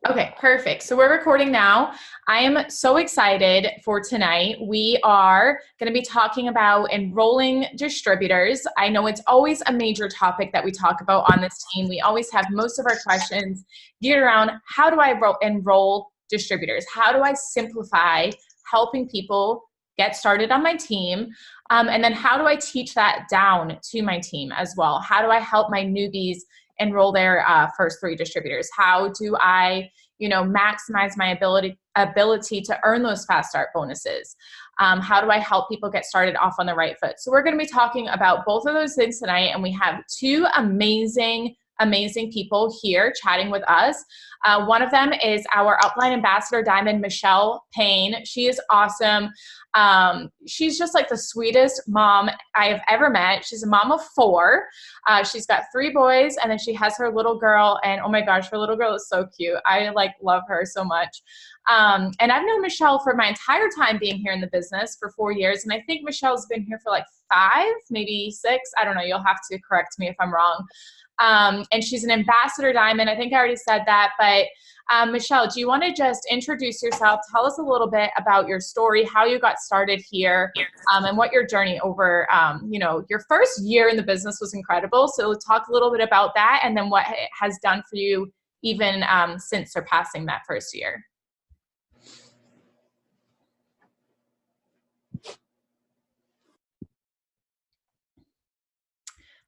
Okay, perfect. So we're recording now. I am so excited for tonight. We are going to be talking about enrolling distributors. I know it's always a major topic that we talk about on this team. We always have most of our questions geared around how do I enroll distributors? How do I simplify helping people get started on my team? And then how do I teach that down to my team as well? How do I help my newbies enroll their first three distributors? How do I, maximize my ability to earn those fast start bonuses? How do I help people get started off on the right foot? So we're going to be talking about both of those things tonight, and we have two amazing people here chatting with us. One of them is our Upline Ambassador Diamond, Michelle Payne. She is awesome. She's just like the sweetest mom I have ever met. She's a mom of four. She's got three boys, and then she has her little girl, and oh my gosh, her little girl is so cute. I love her so much. And I've known Michelle for my entire time being here in the business for 4 years, and I think Michelle's been here for 5, maybe 6. I don't know. You'll have to correct me if I'm wrong. And she's an Ambassador Diamond. I think I already said that, but Michelle, do you want to just introduce yourself? Tell us a little bit about your story, how you got started here, and what your journey over, your first year in the business was incredible. So talk a little bit about that, and then what it has done for you even since surpassing that first year.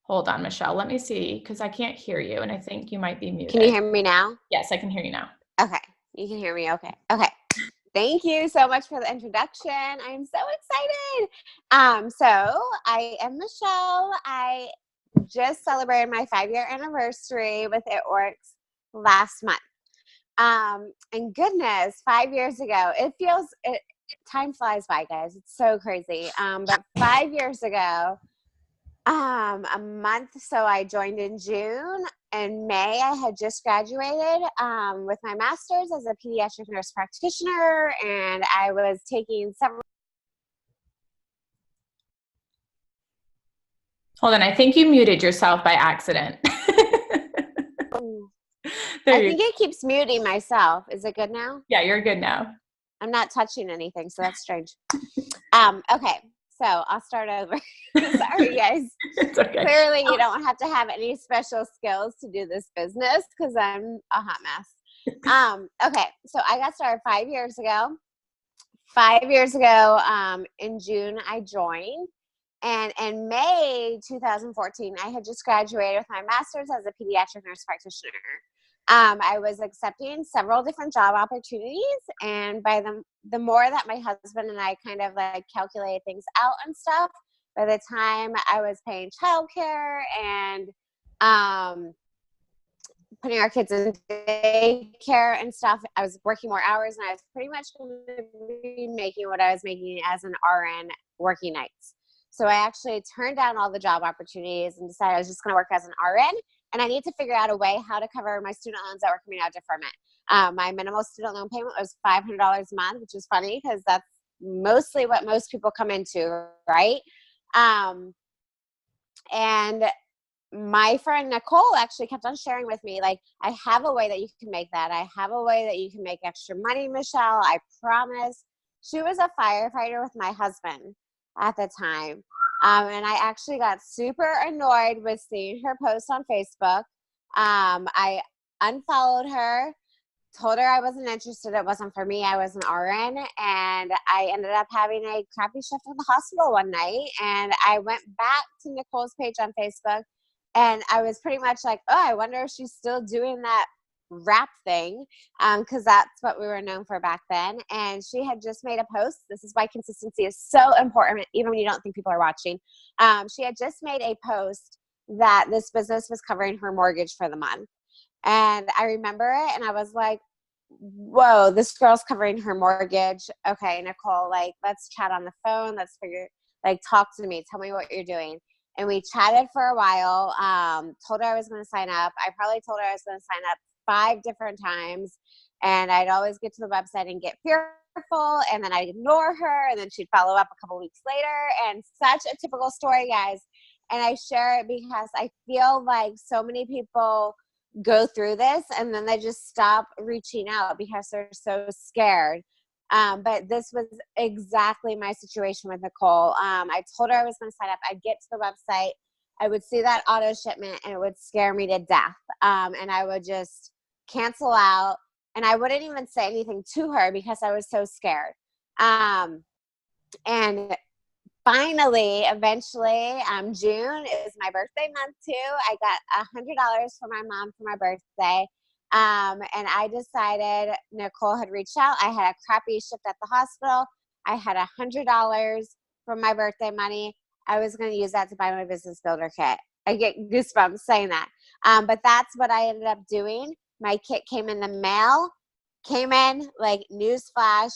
Hold on, Michelle. Let me see, because I can't hear you, and I think you might be muted. Can you hear me now? Yes, I can hear you now. Okay. You can hear me. Okay. Thank you so much for the introduction. I'm so excited. So I am Michelle. I just celebrated my 5-year anniversary with It Works last month. And goodness, 5 years ago, time flies by, guys. It's so crazy. But 5 years ago, a month. So I joined in June. In May, I had just graduated with my master's as a pediatric nurse practitioner, and I was taking several. Hold on, I think you muted yourself by accident. I think it keeps muting myself. Is it good now? Yeah, you're good now. I'm not touching anything, so that's strange. Okay. So I'll start over. Sorry, guys. It's okay. Clearly, you don't have to have any special skills to do this business because I'm a hot mess. Okay, so I got started 5 years ago. 5 years ago, in June, I joined. And in May 2014, I had just graduated with my master's as a pediatric nurse practitioner. I was accepting several different job opportunities, and by the more that my husband and I kind of calculated things out and stuff, by the time I was paying childcare and putting our kids in daycare and stuff, I was working more hours, and I was pretty much going to be making what I was making as an RN working nights. So I actually turned down all the job opportunities and decided I was just going to work as an RN. And I need to figure out a way how to cover my student loans that were coming out of deferment. My minimal student loan payment was $500 a month, which is funny because that's mostly what most people come into, right? And my friend Nicole actually kept on sharing with me, I have a way that you can make that. I have a way that you can make extra money, Michelle. I promise. She was a firefighter with my husband at the time. And I actually got super annoyed with seeing her post on Facebook. I unfollowed her, told her I wasn't interested. It wasn't for me. I was an RN. And I ended up having a crappy shift at the hospital one night. And I went back to Nicole's page on Facebook. And I was pretty much like, oh, I wonder if she's still doing that rap thing, because that's what we were known for back then. And she had just made a post. This is why consistency is so important, even when you don't think people are watching. She had just made a post that this business was covering her mortgage for the month. And I remember it, and I was like, whoa, this girl's covering her mortgage. Okay, Nicole, let's chat on the phone. Let's figure, talk to me. Tell me what you're doing. And we chatted for a while, told her I was going to sign up. I probably told her I was going to sign up 5 different times, and I'd always get to the website and get fearful, and then I'd ignore her, and then she'd follow up a couple weeks later. And such a typical story, guys. And I share it because I feel like so many people go through this, and then they just stop reaching out because they're so scared. But this was exactly my situation with Nicole. I told her I was going to sign up. I'd get to the website. I would see that auto shipment and it would scare me to death. And I would just cancel out, and I wouldn't even say anything to her because I was so scared. And finally, eventually, June is my birthday month too. I got $100 from my mom for my birthday. And I decided, Nicole had reached out. I had a crappy shift at the hospital. I had $100 from my birthday money. I was going to use that to buy my business builder kit. I get goosebumps saying that. But that's what I ended up doing. My kit came in the mail, came in like newsflash.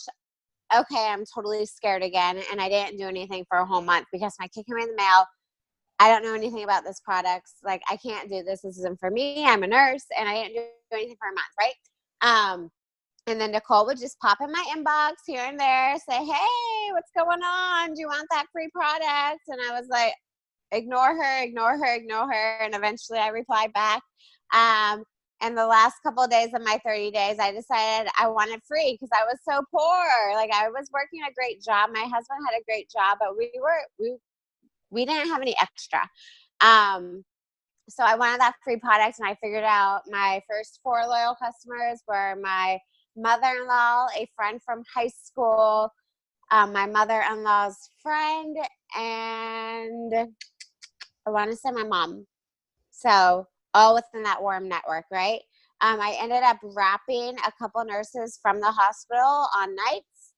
Okay, I'm totally scared again. And I didn't do anything for a whole month because my kit came in the mail. I don't know anything about this product. Like, I can't do this. This isn't for me. I'm a nurse, and I didn't do anything for a month, right? And then Nicole would just pop in my inbox here and there, say, hey, what's going on? Do you want that free product? And I was like, ignore her, ignore her, ignore her. And eventually I replied back. And the last couple of days of my 30 days, I decided I wanted free because I was so poor. Like, I was working a great job. My husband had a great job, but we didn't have any extra. So I wanted that free product, and I figured out my first 4 loyal customers were my mother-in-law, a friend from high school, my mother-in-law's friend, and I want to say my mom. So all within that warm network, right? I ended up wrapping a couple nurses from the hospital on nights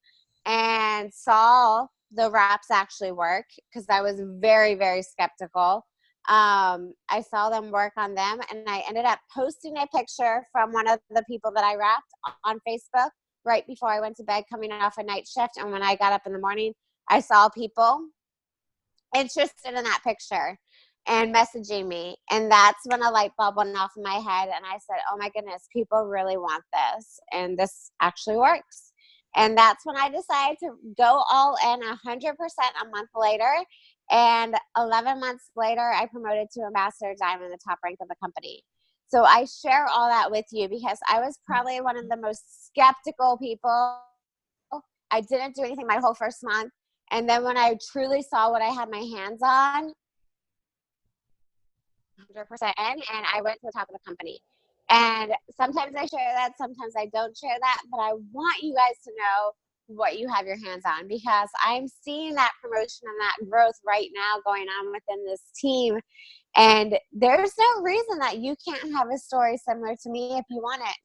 and saw the wraps actually work because I was very, very skeptical. I saw them work on them, and I ended up posting a picture from one of the people that I wrapped on Facebook right before I went to bed, coming off a night shift. And when I got up in the morning, I saw people interested in that picture and messaging me. And that's when a light bulb went off in my head. And I said, oh my goodness, people really want this. And this actually works. And that's when I decided to go all in 100% a month later. And 11 months later, I promoted to Ambassador Diamond, the top rank of the company. So I share all that with you because I was probably one of the most skeptical people. I didn't do anything my whole first month. And then when I truly saw what I had my hands on, 100% in, and I went to the top of the company. And sometimes I share that, sometimes I don't share that, but I want you guys to know what you have your hands on because I'm seeing that promotion and that growth right now going on within this team. And there's no reason that you can't have a story similar to me if you want it.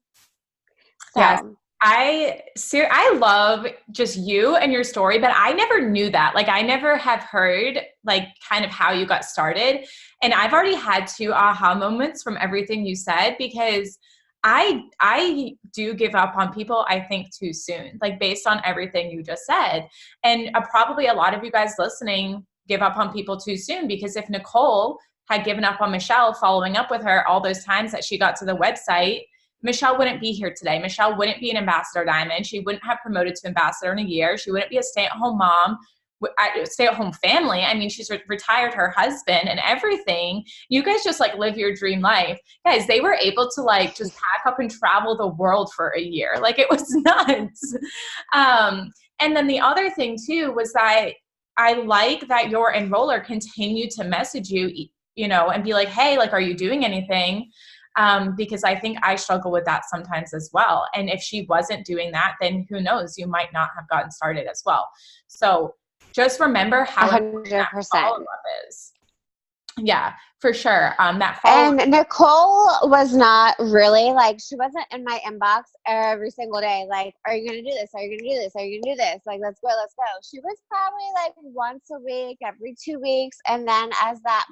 So. Yes. I love just you and your story, but I never knew that. Like, I never have heard like kind of how you got started. And I've already had 2 aha moments from everything you said because I do give up on people, I think, too soon, like based on everything you just said. And probably a lot of you guys listening give up on people too soon because if Nicole had given up on Michelle following up with her all those times that she got to the website, Michelle wouldn't be here today. Michelle wouldn't be an Ambassador Diamond. She wouldn't have promoted to Ambassador in a year. She wouldn't be a stay-at-home mom, stay-at-home family. I mean, she's retired her husband and everything. You guys just like live your dream life. Guys, they were able to like just pack up and travel the world for a year. Like, it was nuts. And then the other thing too was that I like that your enroller continued to message you, you know, and be like, hey, like, are you doing anything? Because I think I struggle with that sometimes as well. And if she wasn't doing that, then who knows, you might not have gotten started as well. So just remember how 100%. follow-up is. Yeah, for sure. That follow-up. And Nicole was not really like, she wasn't in my inbox every single day. Like, are you going to do this? Are you going to do this? Are you going to do this? Like, let's go, let's go. She was probably like once a week, every 2 weeks. And then as that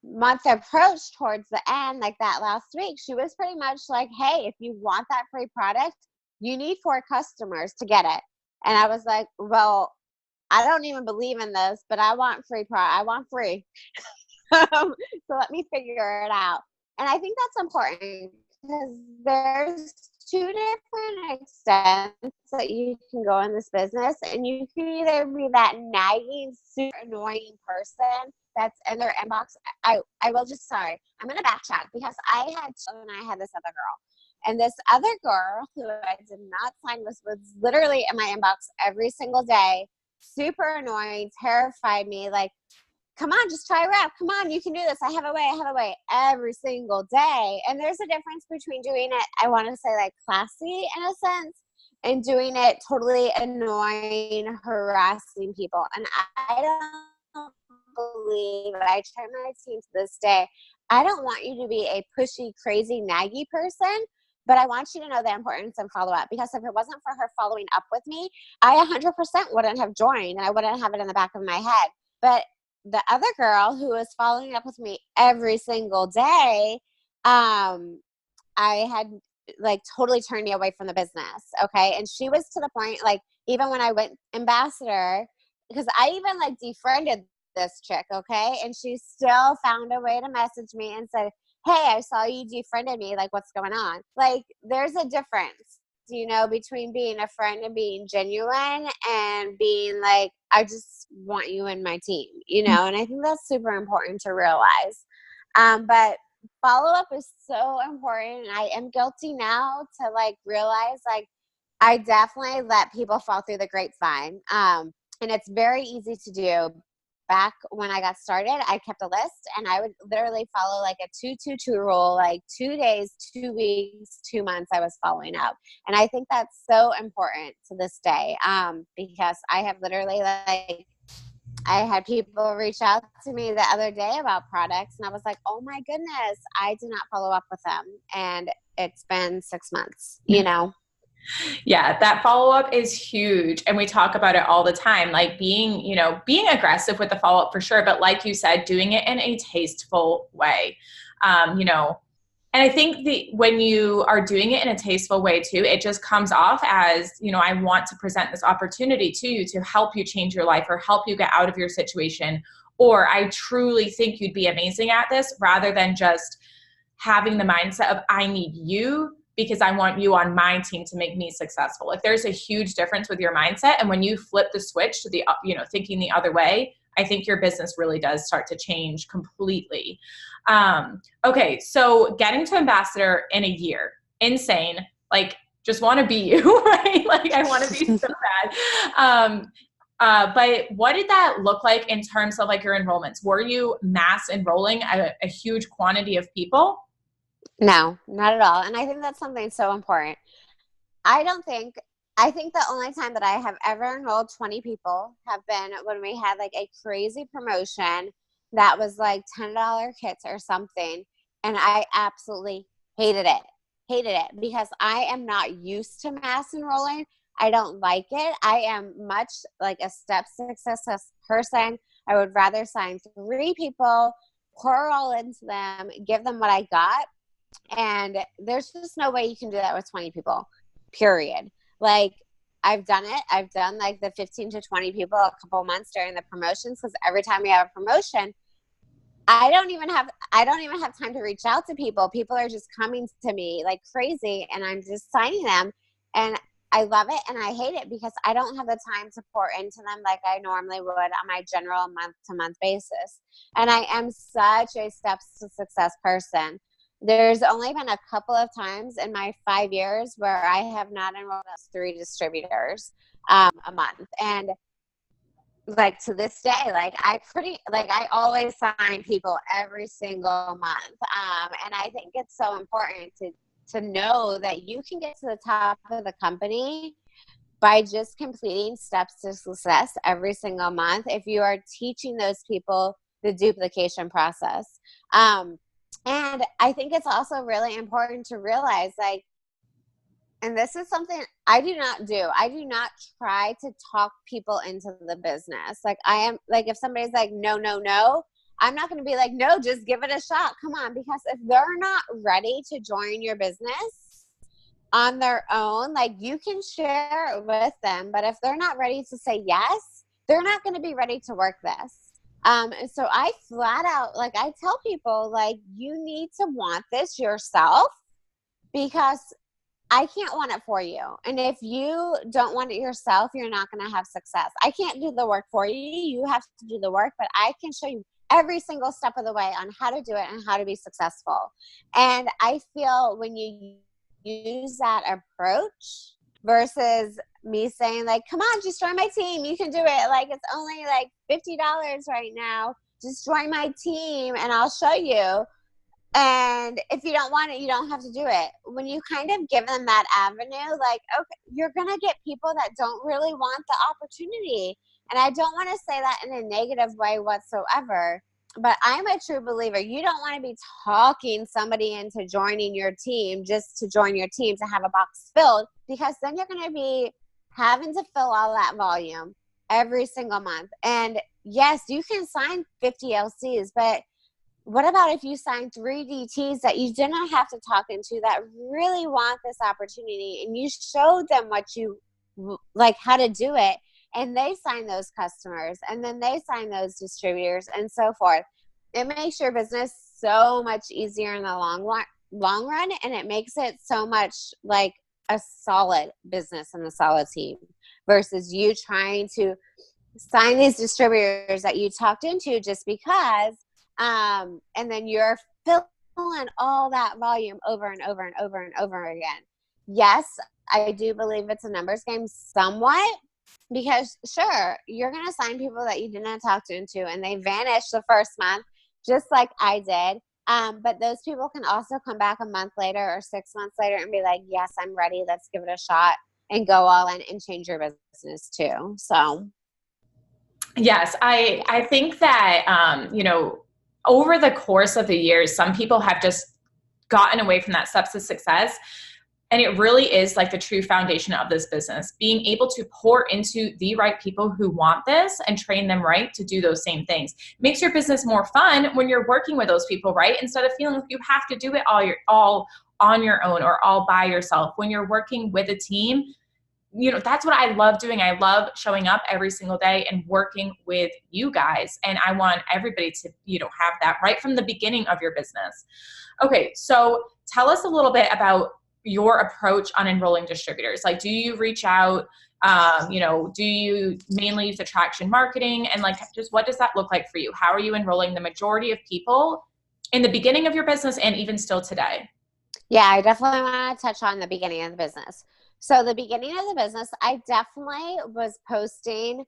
month approached towards the end, like that last week, she was pretty much like, hey, if you want that free product, you need 4 customers to get it. And I was like, well, I don't even believe in this, but I want free product. I want free. So let me figure it out. And I think that's important because there's two different extents that you can go in this business, and you can either be that nagging, super annoying person that's in their inbox. I will just, sorry, I'm going to backtrack because I had this other girl. And this other girl who I did not sign was literally in my inbox every single day, super annoying, terrified me, like, come on, just try a rep. Come on, you can do this. I have a way, every single day. And there's a difference between doing it, I want to say, like, classy in a sense, and doing it totally annoying, harassing people. And I don't believe, I tell my team to this day, I don't want you to be a pushy, crazy, naggy person, but I want you to know the importance of follow-up, because if it wasn't for her following up with me, I 100% wouldn't have joined, and I wouldn't have it in the back of my head. But the other girl who was following up with me every single day, I had, like, totally turned me away from the business. Okay. And she was to the point, like, even when I went ambassador, because I even, like, defriended this chick. Okay. And she still found a way to message me and said, hey, I saw you defriended me. Like, what's going on? Like, there's a difference, between being a friend and being genuine and being like, I just want you in my team, and I think that's super important to realize. But follow-up is so important. And I am guilty now to, like, realize, like, I definitely let people fall through the grapevine. And it's very easy to do. Back when I got started, I kept a list, and I would literally follow, like, a 2-2-2 rule, like 2 days, 2 weeks, 2 months I was following up. And I think that's so important to this day, because I have literally, like, I had people reach out to me the other day about products, and I was like, oh my goodness, I did not follow up with them. And it's been 6 months, Yeah, that follow-up is huge. And we talk about it all the time, like being aggressive with the follow-up for sure. But like you said, doing it in a tasteful way. And I think when you are doing it in a tasteful way too, it just comes off as, I want to present this opportunity to you to help you change your life or help you get out of your situation. Or I truly think you'd be amazing at this, rather than just having the mindset of, I need you because I want you on my team to make me successful. Like, there's a huge difference with your mindset. And when you flip the switch to the, thinking the other way, I think your business really does start to change completely. Okay. So getting to ambassador in a year, insane. Like, just want to be you, right? Like, I want to be so bad. But what did that look like in terms of, like, your enrollments? Were you mass enrolling a huge quantity of people? No, not at all. And I think that's something so important. I think the only time that I have ever enrolled 20 people have been when we had, like, a crazy promotion that was like $10 kits or something. And I absolutely hated it because I am not used to mass enrolling. I don't like it. I am much like a step success person. I would rather sign 3 people, pour all into them, give them what I got. And there's just no way you can do that with 20 people, period. Like, I've done it. I've done, like, the 15 to 20 people a couple months during the promotions, because every time we have a promotion, I don't even have time to reach out to people. People are just coming to me like crazy, and I'm just signing them. And I love it and I hate it because I don't have the time to pour into them like I normally would on my general month-to-month basis. And I am such a steps to success person. There's only been a couple of times in my 5 years where I have not enrolled as 3 distributors a month. And, like, to this day, like, I always sign people every single month. And I think it's so important to know that you can get to the top of the company by just completing steps to success every single month if you are teaching those people the duplication process. And I think it's also really important to realize, like, and this is something I do not do. I do not try to talk people into the business. Like, I am, like, if somebody's like, no, no, no, I'm not going to be like, no, just give it a shot. Come on. Because if they're not ready to join your business on their own, like, you can share it with them. But if they're not ready to say yes, they're not going to be ready to work this. And so I flat out, like, I tell people, like, you need to want this yourself, because I can't want it for you. And if you don't want it yourself, you're not going to have success. I can't do the work for you. You have to do the work, but I can show you every single step of the way on how to do it and how to be successful. And I feel when you use that approach versus me saying like, come on, just join my team. You can do it. Like, it's only like $50 right now. Just join my team and I'll show you. And if you don't want it, you don't have to do it. When you kind of give them that avenue, like, okay, you're going to get people that don't really want the opportunity. And I don't want to say that in a negative way whatsoever, but I'm a true believer. You don't want to be talking somebody into joining your team just to join your team to have a box filled, because then you're going to be having to fill all that volume every single month. And yes, you can sign 50 LCs, but what about if you sign 3 DTs that you didn't have to talk into that really want this opportunity, and you showed them what you like, how to do it, and they sign those customers, and then they sign those distributors and so forth. It makes your business so much easier in the long run, and it makes it so much like a solid business and a solid team versus you trying to sign these distributors that you talked into just because. And then you're filling all that volume over and over and over and over again. Yes, I do believe it's a numbers game somewhat, because sure, you're going to sign people that you didn't talk to into and they vanish the first month, just like I did. But those people can also come back a month later or 6 months later and be like, yes, I'm ready. Let's give it a shot and go all in and change your business too. So. Yes, I think that, over the course of the years, some people have just gotten away from that steps to success. And it really is like the true foundation of this business, being able to pour into the right people who want this and train them right to do those same things. It makes your business more fun when you're working with those people, right? Instead of feeling like you have to do it all on your own or all by yourself. When you're working with a team, that's what I love doing. I love showing up every single day and working with you guys. And I want everybody to, have that right from the beginning of your business. Okay. So tell us a little bit about your approach on enrolling distributors. Like, do you reach out, do you mainly use attraction marketing, and like, just what does that look like for you? How are you enrolling the majority of people in the beginning of your business and even still today? Yeah, I definitely want to touch on the beginning of the business. So the beginning of the business, I definitely was posting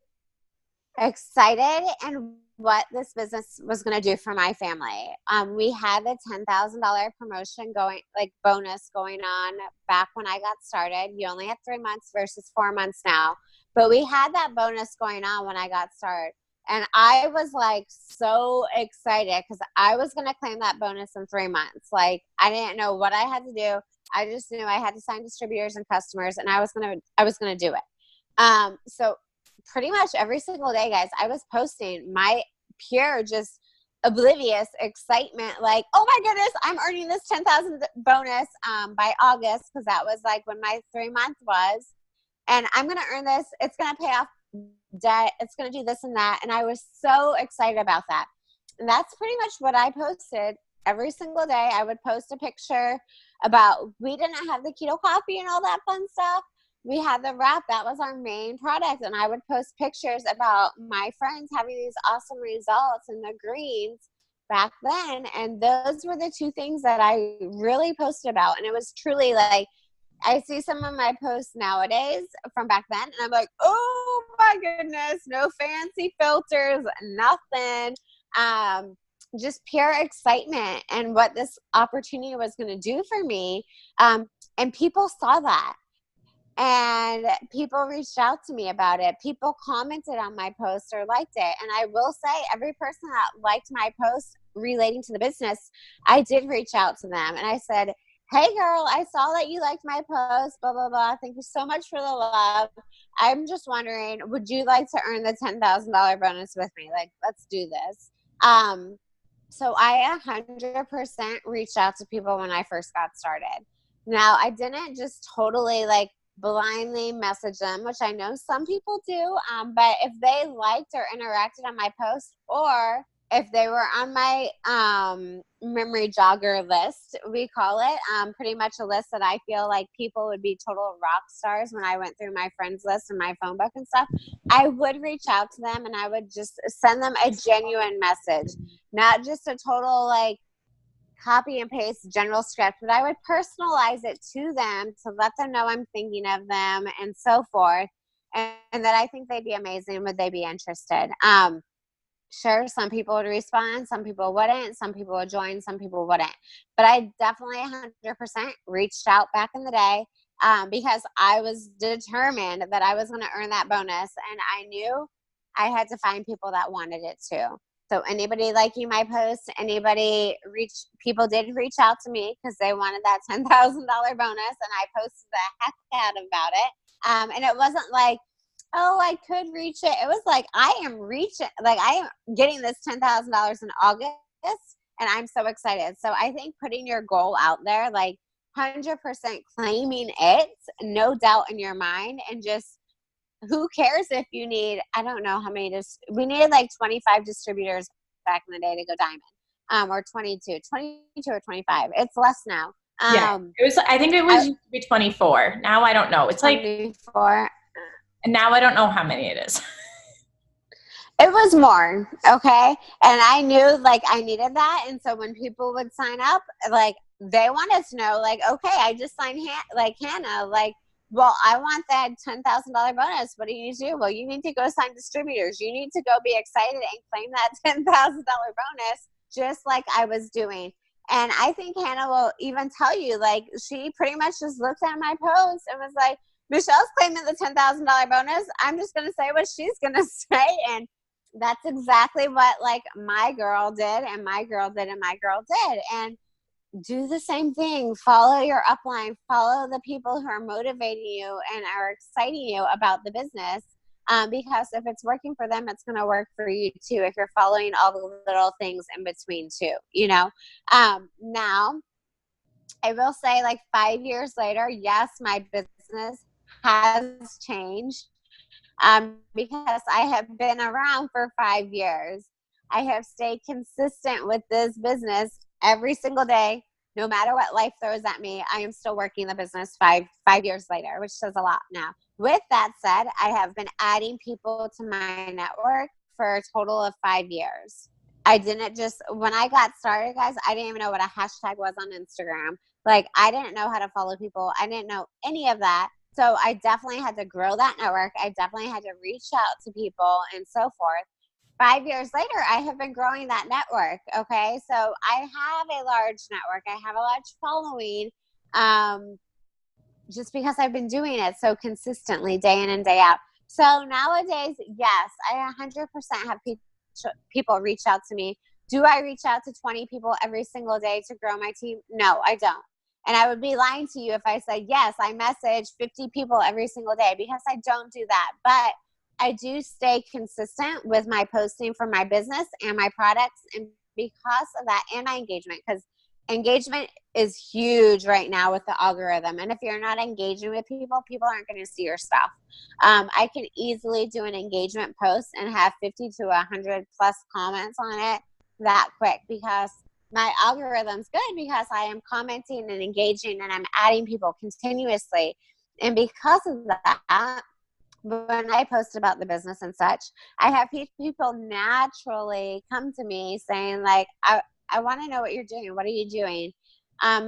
excited and what this business was going to do for my family. We had the $10,000 promotion bonus going on back when I got started. You only have 3 months versus 4 months now, but we had that bonus going on when I got started. And I was like so excited because I was going to claim that bonus in 3 months. Like, I didn't know what I had to do. I just knew I had to sign distributors and customers, and I was going to do it. So pretty much every single day, guys, I was posting my pure, just oblivious excitement. Like, oh my goodness, I'm earning this 10,000 bonus, by August. Cause that was like when my 3 month was, and I'm going to earn this. It's going to pay off debt. It's going to do this and that. And I was so excited about that. And that's pretty much what I posted every single day. I would post a picture about, we didn't have the keto coffee and all that fun stuff. We had the wrap. That was our main product. And I would post pictures about my friends having these awesome results in the greens back then. And those were the two things that I really posted about. And it was truly like, I see some of my posts nowadays from back then, and I'm like, oh my goodness, no fancy filters, nothing. Just pure excitement and what this opportunity was going to do for me. And people saw that. And people reached out to me about it. People commented on my post or liked it. And I will say, every person that liked my post relating to the business, I did reach out to them. And I said, hey girl, I saw that you liked my post, blah, blah, blah. Thank you so much for the love. I'm just wondering, would you like to earn the $10,000 bonus with me? Like, let's do this. So I 100% reached out to people when I first got started. Now, I didn't just totally like blindly message them, which I know some people do. But if they liked or interacted on my post, or if they were on my memory jogger list, we call it, pretty much a list that I feel like people would be total rock stars when I went through my friends list and my phone book and stuff, I would reach out to them and I would just send them a genuine message, not just a total like copy and paste general script, but I would personalize it to them to let them know I'm thinking of them and so forth. And that I think they'd be amazing. Would they be interested? Sure, some people would respond, some people wouldn't, some people would join, some people wouldn't. But I definitely 100% reached out back in the day because I was determined that I was going to earn that bonus. And I knew I had to find people that wanted it too. So anybody liking my post, people did reach out to me because they wanted that $10,000 bonus, and I posted the heck out about it. And it wasn't like, oh, I could reach it. It was like, I am getting this $10,000 in August, and I'm so excited. So I think putting your goal out there, like 100% claiming it, no doubt in your mind, and just who cares if you need, I don't know how many, we needed like 25 distributors back in the day to go diamond, or 22 or 25. It's less now. Yeah, it was, I think it was used to be 24. Now I don't know. It's 24. And now I don't know how many it is. It was more, okay? And I knew, like, I needed that. And so when people would sign up, like, they wanted to know, like, okay, I just signed, Hannah, like, well, I want that $10,000 bonus. What do you need to do? Well, you need to go sign distributors. You need to go be excited and claim that $10,000 bonus, just like I was doing. And I think Hannah will even tell you, like, she pretty much just looked at my post and was like, Michelle's claiming the $10,000 bonus. I'm just going to say what she's going to say. And that's exactly what like my girl did and my girl did and my girl did. And do the same thing. Follow your upline. Follow the people who are motivating you and are exciting you about the business. Because if it's working for them, it's going to work for you too. If you're following all the little things in between too, you know. Now, I will say like 5 years later, yes, my business has changed because I have been around for 5 years. I have stayed consistent with this business every single day, no matter what life throws at me. I am still working the business five years later, which says a lot now. With that said, I have been adding people to my network for a total of 5 years. I didn't just, when I got started, guys, I didn't even know what a hashtag was on Instagram. Like, I didn't know how to follow people. I didn't know any of that. So I definitely had to grow that network. I definitely had to reach out to people and so forth. 5 years later, I have been growing that network. Okay. So I have a large network. I have a large following, just because I've been doing it so consistently day in and day out. So nowadays, yes, I 100% have people reach out to me. Do I reach out to 20 people every single day to grow my team? No, I don't. And I would be lying to you if I said, yes, I message 50 people every single day, because I don't do that. But I do stay consistent with my posting for my business and my products. And because of that, and my engagement, because engagement is huge right now with the algorithm. And if you're not engaging with people, people aren't going to see your stuff. I can easily do an engagement post and have 50 to 100 plus comments on it that quick, because my algorithm's good, because I am commenting and engaging and I'm adding people continuously. And because of that, when I post about the business and such, I have people naturally come to me saying like, I want to know what you're doing. What are you doing?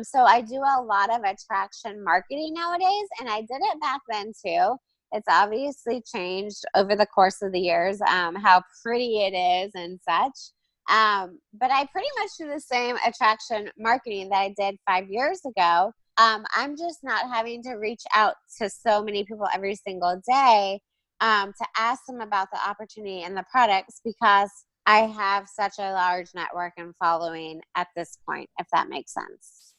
So I do a lot of attraction marketing nowadays, and I did it back then too. It's obviously changed over the course of the years, how pretty it is and such. But I pretty much do the same attraction marketing that I did 5 years ago. I'm just not having to reach out to so many people every single day to ask them about the opportunity and the products, because I have such a large network and following at this point, if that makes sense.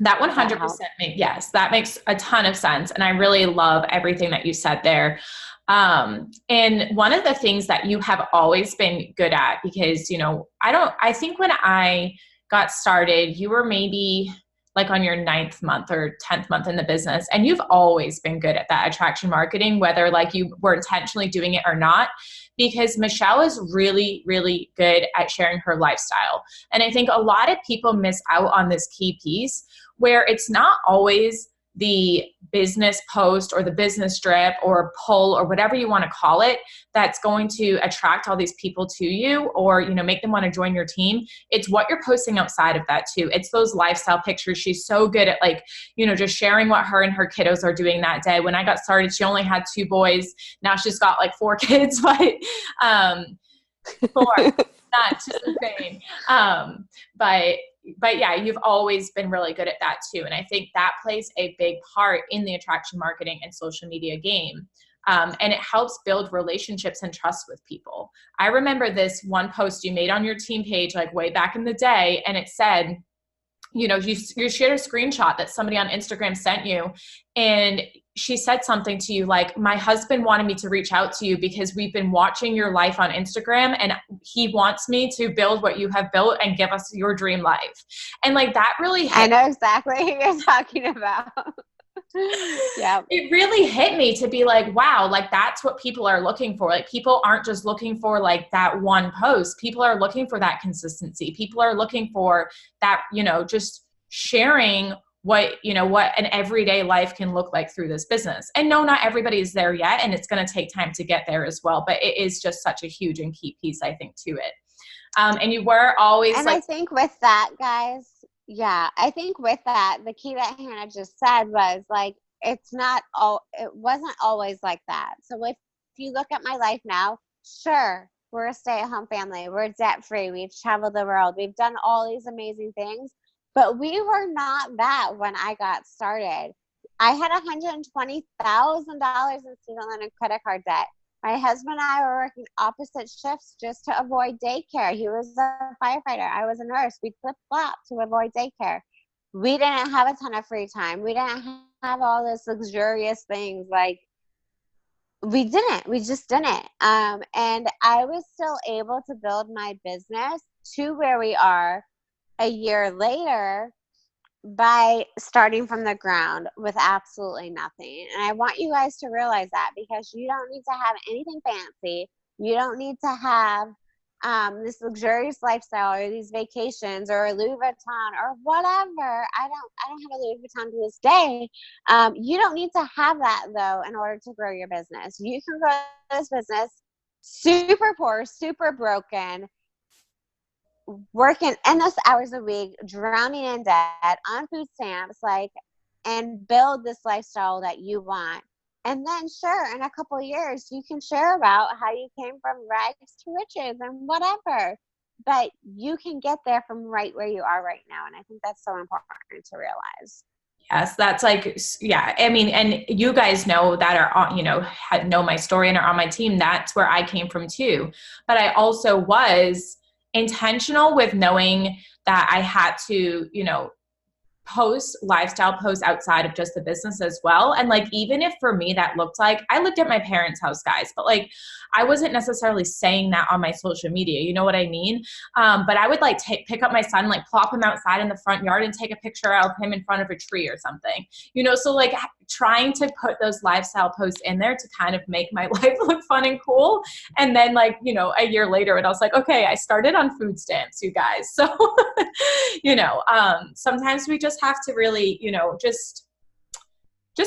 That 100% yes, that makes a ton of sense. And I really love everything that you said there. And one of the things that you have always been good at, because, you know, I think when I got started, you were maybe like on your 9th month or 10th month in the business. And you've always been good at that attraction marketing, whether like you were intentionally doing it or not, because Michelle is really, really good at sharing her lifestyle. And I think a lot of people miss out on this key piece where it's not always the business post or the business drip or pull or whatever you want to call it that's going to attract all these people to you or, you know, make them want to join your team. It's what you're posting outside of that too. It's those lifestyle pictures. She's so good at like, you know, just sharing what her and her kiddos are doing that day. When I got started, she only had 2 boys. Now she's got like 4 kids, but 4, not just insane. But yeah, you've always been really good at that too. And I think that plays a big part in the attraction marketing and social media game. And it helps build relationships and trust with people. I remember this one post you made on your team page, like way back in the day. And it said, you know, you shared a screenshot that somebody on Instagram sent you. And she said something to you like, my husband wanted me to reach out to you because we've been watching your life on Instagram and he wants me to build what you have built and give us your dream life. And like that really hit. I know exactly who you're talking about. Yeah. It really hit me to be like, wow, like that's what people are looking for. Like people aren't just looking for like that one post. People are looking for that consistency. People are looking for that, you know, just sharing what, you know, what an everyday life can look like through this business. And no, not everybody is there yet. And it's going to take time to get there as well. But it is just such a huge and key piece, I think, to it. And you were always and like, I think with that, guys, yeah, I think with that, the key that Hannah just said was like, it wasn't always like that. So if you look at my life now, sure, we're a stay-at-home family. We're debt-free. We've traveled the world. We've done all these amazing things, but we were not that when I got started. I had $120,000 in student loan and credit card debt. My husband and I were working opposite shifts just to avoid daycare. He was a firefighter. I was a nurse. We flip-flop to avoid daycare. We didn't have a ton of free time. We didn't have all this luxurious things. Like, we just didn't. And I was still able to build my business to where we are a year later by starting from the ground with absolutely nothing. And I want you guys to realize that, because you don't need to have anything fancy. You don't need to have this luxurious lifestyle or these vacations or a Louis Vuitton or whatever. I don't have a Louis Vuitton to this day. You don't need to have that though in order to grow your business. You can grow this business super poor, super broken, working endless hours a week, drowning in debt, on food stamps, like, and build this lifestyle that you want. And then sure, in a couple of years, you can share about how you came from rags to riches and whatever. But you can get there from right where you are right now. And I think that's so important to realize. Yes, that's like, yeah. I mean, and you guys know that are on, you know, know my story and are on my team. That's where I came from too. But I also was intentional with knowing that I had to, you know, lifestyle posts outside of just the business as well. And like, even if for me that looked like, I lived at my parents' house, guys, but like, I wasn't necessarily saying that on my social media, you know what I mean? But I would like pick up my son, like plop him outside in the front yard and take a picture of him in front of a tree or something, you know? So like trying to put those lifestyle posts in there to kind of make my life look fun and cool. And then like, you know, a year later, and I was like, okay, I started on food stamps, you guys. So, you know, sometimes we just have to really, you know, just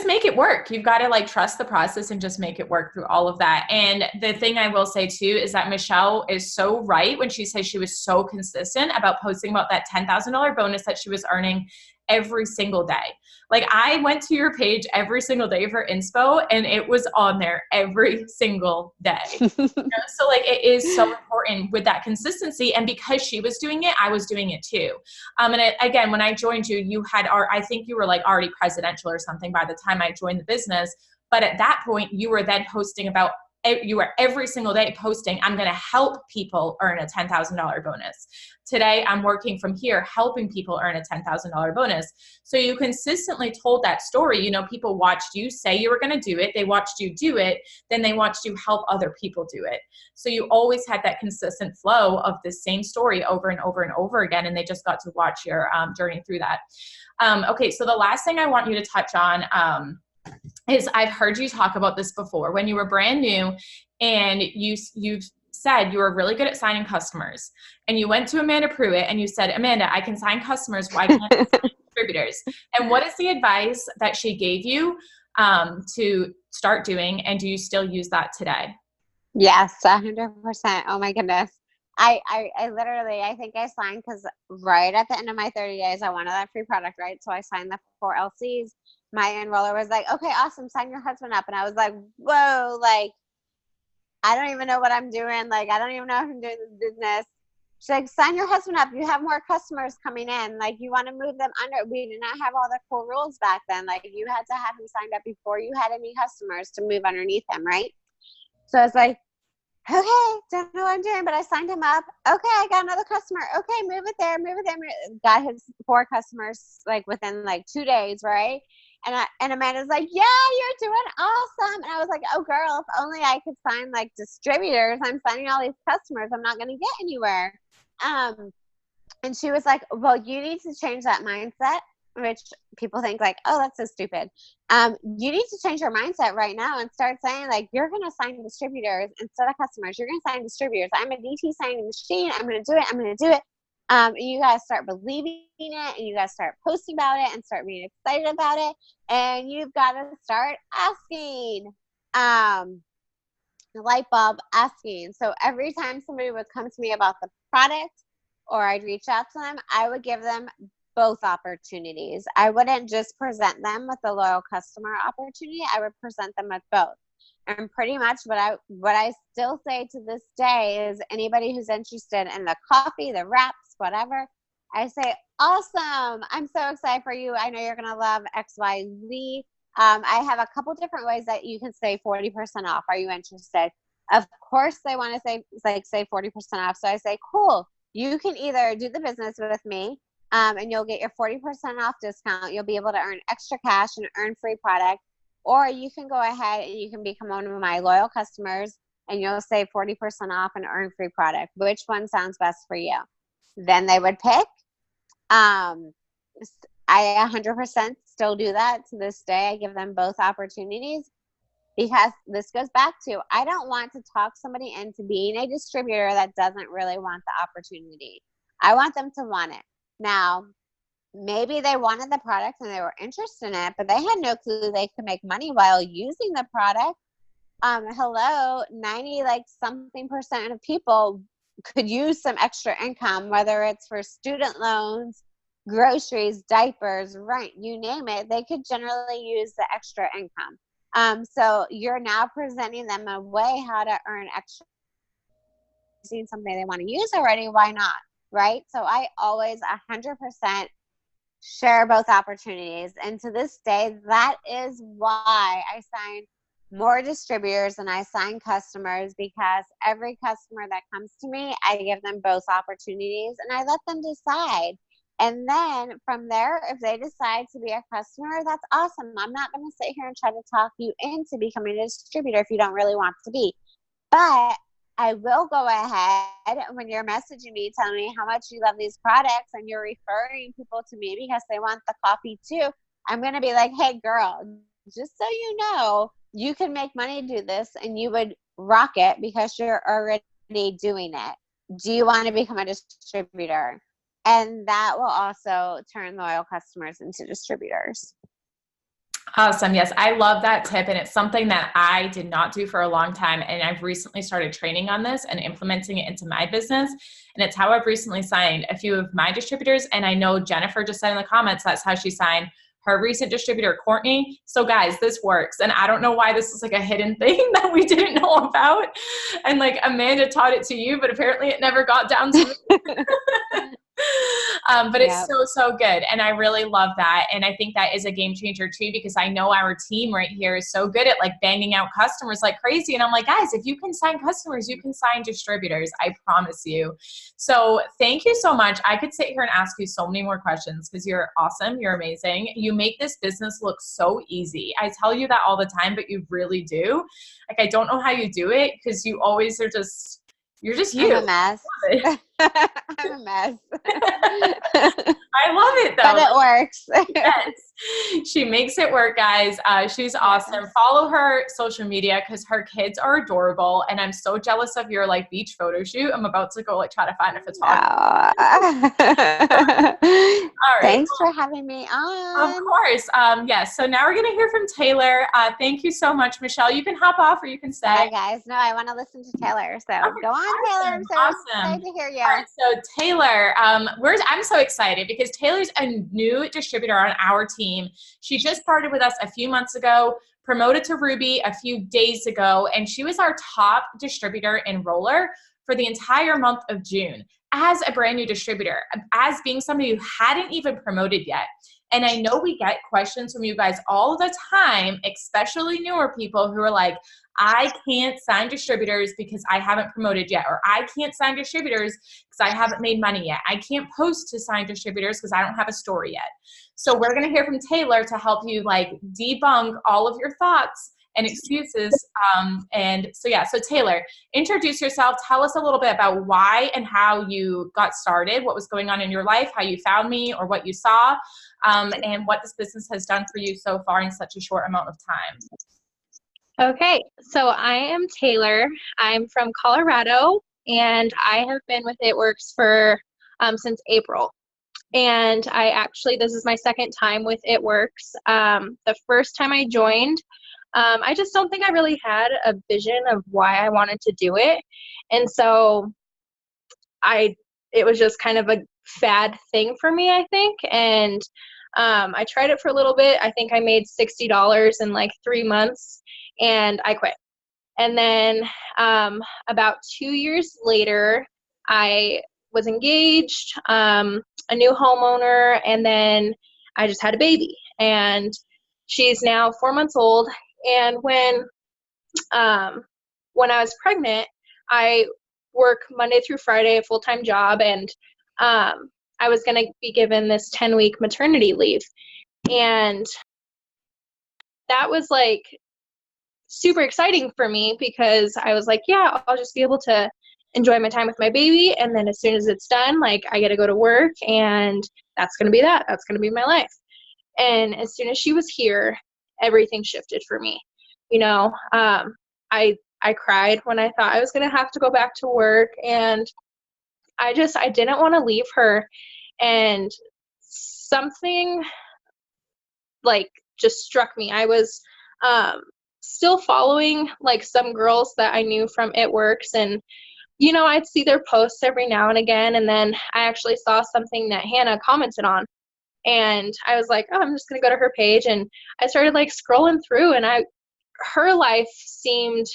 make it work. You've got to like trust the process and just make it work through all of that. And the thing I will say too is that Michelle is so right when she says she was so consistent about posting about that $10,000 bonus that she was earning every single day. Like I went to your page every single day for inspo and it was on there every single day. You know? So like it is so important with that consistency. And because she was doing it, I was doing it too. And again, when I joined you, you had I think you were like already presidential or something by the time I joined the business. But at that point, you were then posting about you were every single day posting, I'm going to help people earn a $10,000 bonus. Today, I'm working from here, helping people earn a $10,000 bonus. So you consistently told that story. You know, people watched you say you were going to do it. They watched you do it. Then they watched you help other people do it. So you always had that consistent flow of the same story over and over and over again. And they just got to watch your journey through that. Okay, so the last thing I want you to touch on is I've heard you talk about this before when you were brand new and you've said you were really good at signing customers, and you went to Amanda Pruitt and you said, Amanda, I can sign customers. Why can't I sign distributors? And what is the advice that she gave you to start doing? And do you still use that today? Yes, 100%. Oh my goodness. I literally, I think I signed because right at the end of my 30 days, I wanted that free product, right? So I signed the 4 LCs. My enroller was like, okay, awesome. Sign your husband up. And I was like, whoa, like, I don't even know what I'm doing. Like, I don't even know if I'm doing this business. She's like, sign your husband up. You have more customers coming in. Like, you want to move them under. We did not have all the cool rules back then. Like, you had to have him signed up before you had any customers to move underneath him, right? So I was like, okay, don't know what I'm doing, but I signed him up. Okay, I got another customer. Okay, move it there, move it there. Got his 4 customers like within like 2 days, right? And Amanda's like, yeah, you're doing awesome. And I was like, oh girl, if only I could sign like distributors. I'm signing all these customers. I'm not going to get anywhere. And she was like, well, you need to change that mindset, which people think like, oh, that's so stupid. You need to change your mindset right now and start saying like, you're going to sign distributors instead of customers. You're going to sign distributors. I'm a DT signing machine. I'm going to do it. I'm going to do it. And you guys start believing it, and you guys start posting about it and start being excited about it. And you've got to start asking, the light bulb asking. So every time somebody would come to me about the product or I'd reach out to them, I would give them both opportunities. I wouldn't just present them with the loyal customer opportunity. I would present them with both. And pretty much what I still say to this day is anybody who's interested in the coffee, the wraps, whatever, I say, awesome. I'm so excited for you. I know you're going to love XYZ. I have a couple different ways that you can say 40% off. Are you interested? Of course, they want to say 40% off. So I say, cool. You can either do the business with me, and you'll get your 40% off discount. You'll be able to earn extra cash and earn free product. Or you can go ahead and you can become one of my loyal customers and you'll save 40% off and earn free product. Which one sounds best for you? Then they would pick. I 100% still do that to this day. I give them both opportunities because this goes back to, I don't want to talk somebody into being a distributor that doesn't really want the opportunity. I want them to want it. Now, maybe they wanted the product and they were interested in it, but they had no clue they could make money while using the product. 90 like something percent of people could use some extra income, whether it's for student loans, groceries, diapers, rent, you name it. They could generally use the extra income. So you're now presenting them a way how to earn extra. Seeing something they want to use already, why not? Right? So I always 100% share both opportunities. And to this day, that is why I sign more distributors than I sign customers, because every customer that comes to me, I give them both opportunities and I let them decide. And then from there, if they decide to be a customer, that's awesome. I'm not going to sit here and try to talk you into becoming a distributor if you don't really want to be. But I will go ahead when you're messaging me, telling me how much you love these products and you're referring people to me because they want the coffee too. I'm going to be like, hey girl, just so you know, you can make money do this and you would rock it because you're already doing it. Do you want to become a distributor? And that will also turn loyal customers into distributors. Awesome. Yes, I love that tip. And it's something that I did not do for a long time. And I've recently started training on this and implementing it into my business. And it's how I've recently signed a few of my distributors. And I know Jennifer just said in the comments, that's how she signed her recent distributor, Courtney. So guys, this works. And I don't know why this is like a hidden thing that we didn't know about. And like Amanda taught it to you, but apparently it never got down to me. But it's Yeah. so good. And I really love that. And I think that is a game changer too, because I know our team right here is so good at like banging out customers like crazy. And I'm like, guys, if you can sign customers, you can sign distributors. I promise you. So thank you so much. I could sit here and ask you so many more questions because you're awesome. You're amazing. You make this business look so easy. I tell you that all the time, but you really do. Like, I don't know how you do it because you always are just, you're just I'm a you. mess. I I'm a mess. love it But though. it works. Yes, she makes it work, guys. She's awesome. Yes. Follow her social media because her kids are adorable, and I'm so jealous of your like beach photo shoot. I'm about to go like try to find a photographer. All right. Thanks for having me Of on. course. Yes. So now we're going to hear from Taylor. Thank you so much, Michelle. You can hop off or you can stay. Bye, guys. No, I want to listen to Taylor. So Okay, go on, Taylor. I'm awesome, so awesome. excited to hear you. All right, so Taylor, I'm so excited because Taylor's a new distributor on our team. She just started with us a few months ago, promoted to Ruby a few days ago, and she was our top distributor enroller for the entire month of June as a brand new distributor, as being somebody who hadn't even promoted yet. And I know we get questions from you guys all the time, especially newer people who are like, I can't sign distributors because I haven't promoted yet, or I can't sign distributors because I haven't made money yet. I can't post to sign distributors because I don't have a store yet. So we're going to hear from Taylor to help you like debunk all of your thoughts and excuses. So Taylor, introduce yourself. Tell us a little bit about why and how you got started, what was going on in your life, how you found me or what you saw, and what this business has done for you so far in such a short amount of time. Okay, so I am Taylor. I'm from Colorado, and I have been with It Works for since April. And this is my second time with It Works. The first time I joined, I just don't think I really had a vision of why I wanted to do it. And so it was just kind of a fad thing for me, I think. And I tried it for a little bit. I think I made $60 in like 3 months, and I quit. And then about 2 years later, I was engaged, a new homeowner, and then I just had a baby. And she's now 4 months old. And when I was pregnant, I work Monday through Friday, a full-time job, and I was going to be given this 10-week maternity leave. And that was like super exciting for me because I was like, yeah, I'll just be able to enjoy my time with my baby. And then as soon as it's done, like I get to go to work, and that's going to be that. That's going to be my life. And as soon as she was here, everything shifted for me. You know, I cried when I thought I was going to have to go back to work, and I didn't want to leave her. And something like just struck me. I was still following like some girls that I knew from It Works, and you know, I'd see their posts every now and again, and then I actually saw something that Hannah commented on, and I was like, oh, I'm just gonna go to her page, and I started like scrolling through, and her life seemed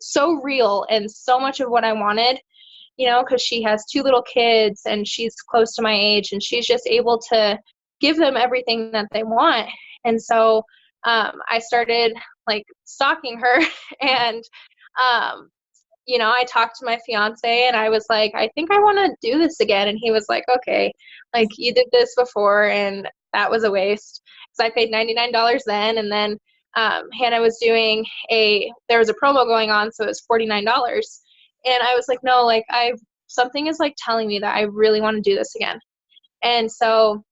so real and so much of what I wanted, you know, because she has 2 little kids and she's close to my age, and she's just able to give them everything that they want. And so I started like stalking her and you know, I talked to my fiance and I was like, I think I want to do this again. And he was like, okay, like you did this before and that was a waste. So I paid $99 then. And then Hannah was doing there was a promo going on. So it was $49. And I was like, no, like something is like telling me that I really want to do this again. And so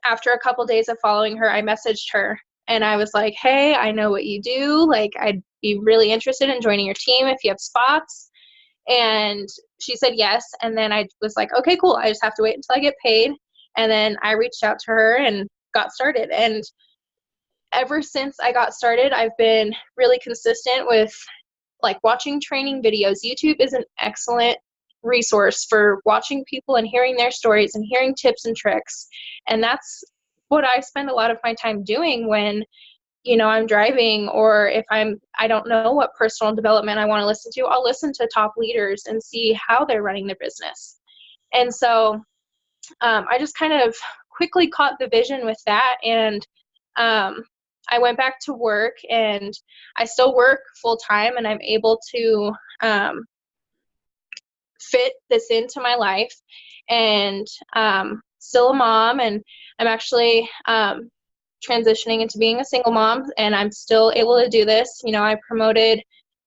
after a couple days of following her, I messaged her and I was like, hey, I know what you do. Like, I'd be really interested in joining your team if you have spots. And she said yes. And then I was like, okay, cool. I just have to wait until I get paid. And then I reached out to her and got started. And ever since I got started, I've been really consistent with like watching training videos. YouTube is an excellent resource for watching people and hearing their stories and hearing tips and tricks. And that's what I spend a lot of my time doing when, you know, I'm driving, or if I don't know what personal development I want to listen to, I'll listen to top leaders and see how they're running their business. And so I just kind of quickly caught the vision with that. And I went back to work, and I still work full time, and I'm able to fit this into my life, and still a mom, and I'm actually transitioning into being a single mom, and I'm still able to do this. You know, I promoted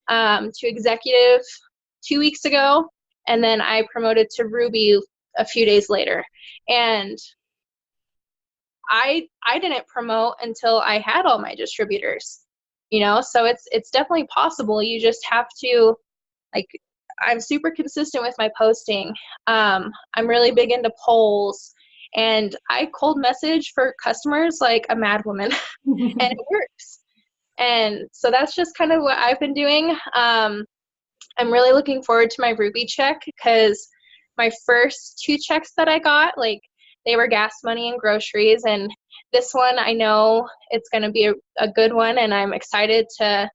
to executive 2 weeks ago, and then I promoted to Ruby a few days later. And I didn't promote until I had all my distributors, you know, so it's definitely possible. You just have to, like, I'm super consistent with my posting. I'm really big into polls, and I cold message for customers like a mad woman, and it works. And so that's just kind of what I've been doing. I'm really looking forward to my Ruby check, because my first 2 checks that I got, like, they were gas money and groceries. And this one, I know it's going to be a good one, and I'm excited to,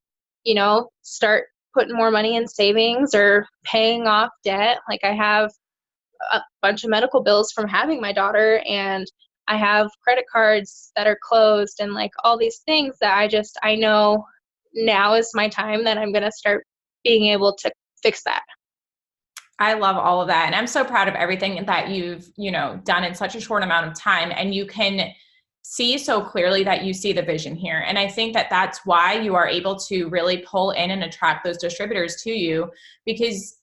you know, start putting more money in savings or paying off debt. Like, I have a bunch of medical bills from having my daughter, and I have credit cards that are closed, and like all these things that I know now is my time that I'm going to start being able to fix that. I love all of that. And I'm so proud of everything that you've, you know, done in such a short amount of time. And you can see so clearly that you see the vision here. And I think that that's why you are able to really pull in and attract those distributors to you, because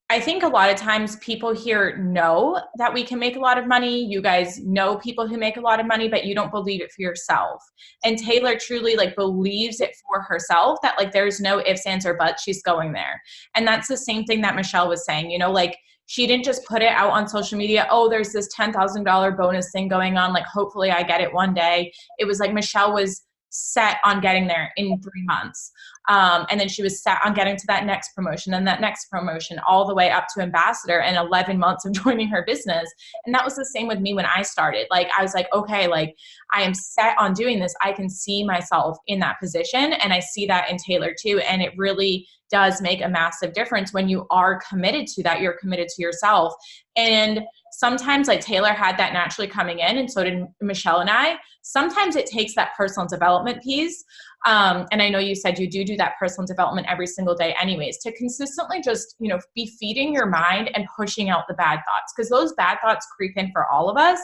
I think a lot of times people here know that we can make a lot of money. You guys know people who make a lot of money, but you don't believe it for yourself. And Taylor truly like believes it for herself, that like there's no ifs, ands, or buts. She's going there. And that's the same thing that Michelle was saying, you know, like she didn't just put it out on social media. Oh, there's this $10,000 bonus thing going on. Like, hopefully I get it one day. It was like Michelle was set on getting there in 3 months. And then she was set on getting to that next promotion and that next promotion, all the way up to ambassador in 11 months of joining her business. And that was the same with me when I started. Like, I was like, okay, like I am set on doing this. I can see myself in that position. And I see that in Taylor too. And it really does make a massive difference when you are committed to that. You're committed to yourself. And sometimes like Taylor had that naturally coming in, and so did Michelle and I. Sometimes it takes that personal development piece. And I know you said you do that personal development every single day anyways, to consistently just, you know, be feeding your mind and pushing out the bad thoughts, because those bad thoughts creep in for all of us.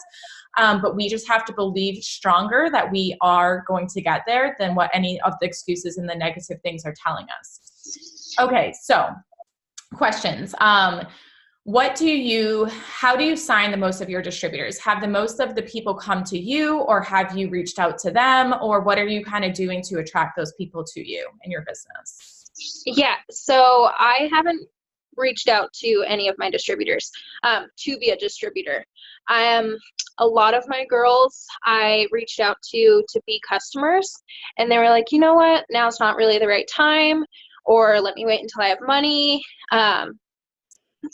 But we just have to believe stronger that we are going to get there than what any of the excuses and the negative things are telling us. Okay, so questions. How do you sign the most of your distributors? Have the most of the people come to you, or have you reached out to them, or what are you kind of doing to attract those people to you in your business? Yeah, so I haven't reached out to any of my distributors to be a distributor. A lot of my girls I reached out to be customers, and they were like, you know what, now's not really the right time, or let me wait until I have money.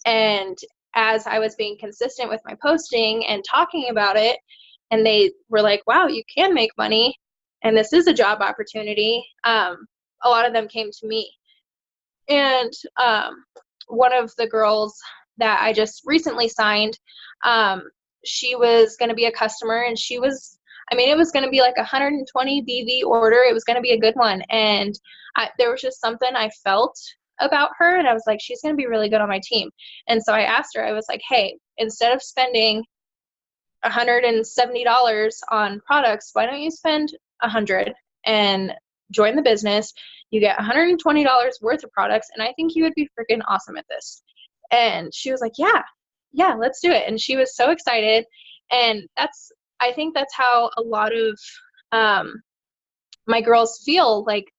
And as I was being consistent with my posting and talking about it, and they were like, wow, you can make money, and this is a job opportunity, a lot of them came to me. And one of the girls that I just recently signed, she was going to be a customer, and it was going to be like 120 BV order. It was going to be a good one. And there was just something I felt about her, and I was like, she's going to be really good on my team. And so I asked her, I was like, hey, instead of spending $170 on products, why don't you spend $100 and join the business? You get $120 worth of products, and I think you would be freaking awesome at this. And she was like, yeah, let's do it. And she was so excited. And I think that's how a lot of my girls feel. Like,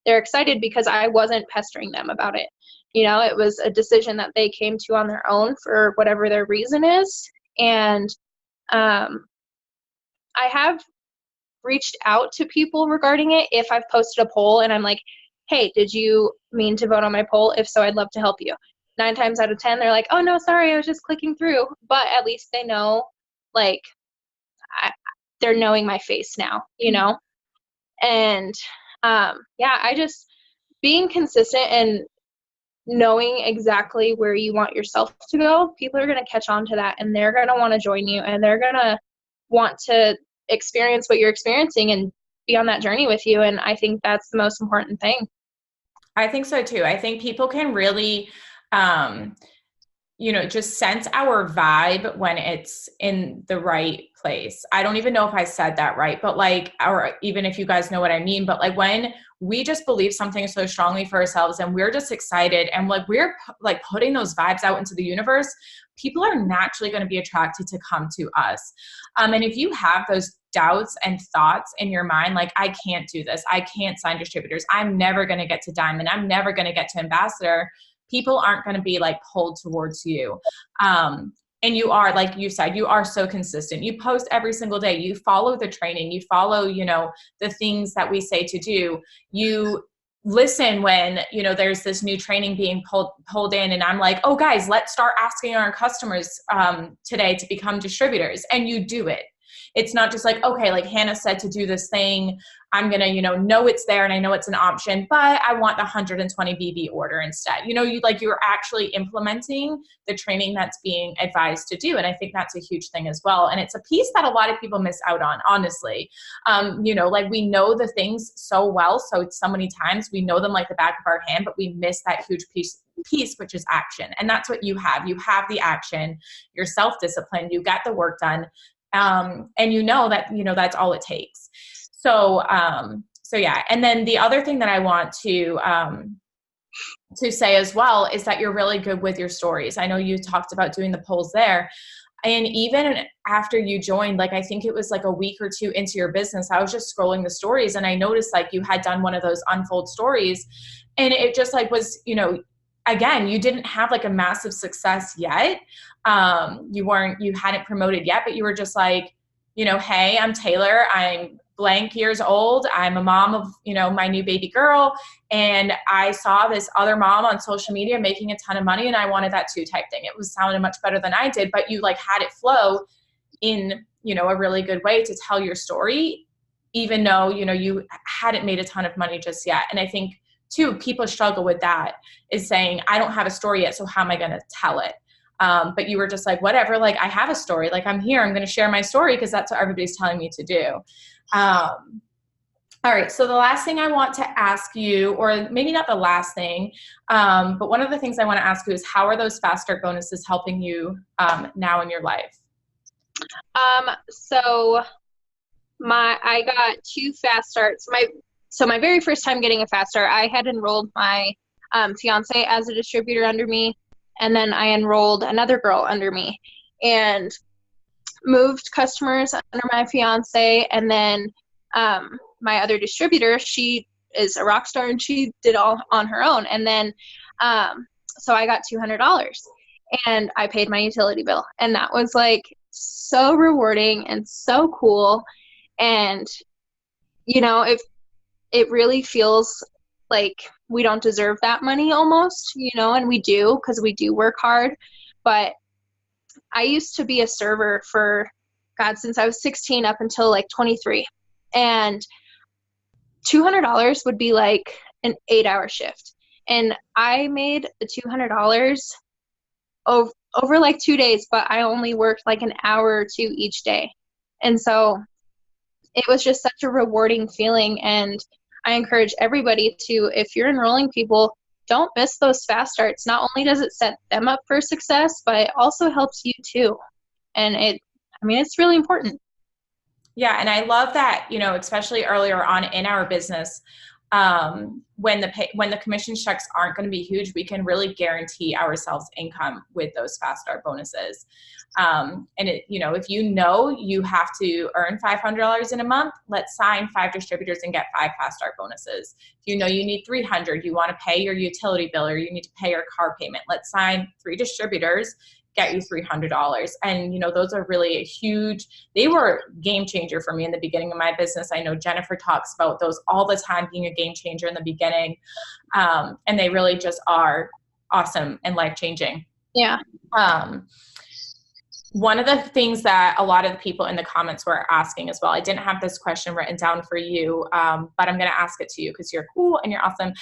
they're excited because I wasn't pestering them about it. You know, it was a decision that they came to on their own for whatever their reason is. And I have reached out to people regarding it if I've posted a poll and I'm like, hey, did you mean to vote on my poll? If so, I'd love to help you. 9 times out of 10, they're like, oh, no, sorry, I was just clicking through. But at least they know, like, they're knowing my face now, you know? And I just being consistent and knowing exactly where you want yourself to go, people are going to catch on to that, and they're going to want to join you, and they're going to want to experience what you're experiencing and be on that journey with you. And I think that's the most important thing. I think so too. I think people can really, just sense our vibe when it's in the right place. I don't even know if I said that right, but or even if you guys know what I mean, but like when we just believe something so strongly for ourselves and we're just excited and like we're like putting those vibes out into the universe, people are naturally going to be attracted to come to us. And if you have those doubts and thoughts in your mind, like, I can't do this, I can't sign distributors, I'm never going to get to diamond, I'm never going to get to ambassador, people aren't going to be like pulled towards you. And you are, like you said, you are so consistent. You post every single day. You follow the training. You follow, the things that we say to do. You listen when, there's this new training being pulled in, and I'm like, oh guys, let's start asking our customers today to become distributors. And you do it. It's not just like, okay, like Hannah said to do this thing, I'm going to, know it's there and I know it's an option, but I want the 120 BB order instead. You're actually implementing the training that's being advised to do. And I think that's a huge thing as well. And it's a piece that a lot of people miss out on, honestly. We know the things so well. So many times we know them like the back of our hand, but we miss that huge piece, which is action. And that's what you have. You have the action, you're self-disciplined, you got the work done. And that's all it takes. So yeah. And then the other thing that I want to say as well is that you're really good with your stories. I know you talked about doing the polls there. And even after you joined, like, I think it was like a week or two into your business, I was just scrolling the stories and I noticed like you had done one of those unfold stories, and it just like was, again, you didn't have like a massive success yet. You hadn't promoted yet, but you were just like, hey, I'm Taylor. I'm blank years old. I'm a mom of, my new baby girl. And I saw this other mom on social media making a ton of money, and I wanted that too type thing. It was sounding much better than I did, but you like had it flow in, a really good way to tell your story, even though, you hadn't made a ton of money just yet. And I think too, people struggle with that, is saying, I don't have a story yet, so how am I going to tell it? But you were just like, whatever, like, I have a story, like, I'm here, I'm going to share my story because that's what everybody's telling me to do. All right. So the last thing I want to ask you, or maybe not the last thing, but one of the things I want to ask you is, how are those fast start bonuses helping you now in your life? So I got 2 fast starts. My very first time getting a fast start, I had enrolled my fiance as a distributor under me, and then I enrolled another girl under me and moved customers under my fiance. And then my other distributor, she is a rock star and she did all on her own. And then so I got $200 and I paid my utility bill, and that was like so rewarding and so cool. And it really feels like we don't deserve that money almost, and we do, because we do work hard. But I used to be a server for, since I was 16 up until like 23. And $200 would be like an 8-hour shift. And I made the $200 over like 2 days, but I only worked like an hour or 2 each day. And so it was just such a rewarding feeling. And I encourage everybody to, if you're enrolling people, don't miss those fast starts. Not only does it set them up for success, but it also helps you too. And it's really important. Yeah. And I love that, especially earlier on in our business, when the commission checks aren't going to be huge, we can really guarantee ourselves income with those fast start bonuses. And if you have to earn $500 in a month, let's sign 5 distributors and get 5 fast start bonuses. If you need 300, you want to pay your utility bill, or you need to pay your car payment, let's sign 3 distributors, get you $300. And, those are really they were game changer for me in the beginning of my business. I know Jennifer talks about those all the time being a game changer in the beginning. And they really just are awesome and life-changing. Yeah. one of the things that a lot of the people in the comments were asking as well, I didn't have this question written down for you, but I'm going to ask it to you because you're cool and you're awesome,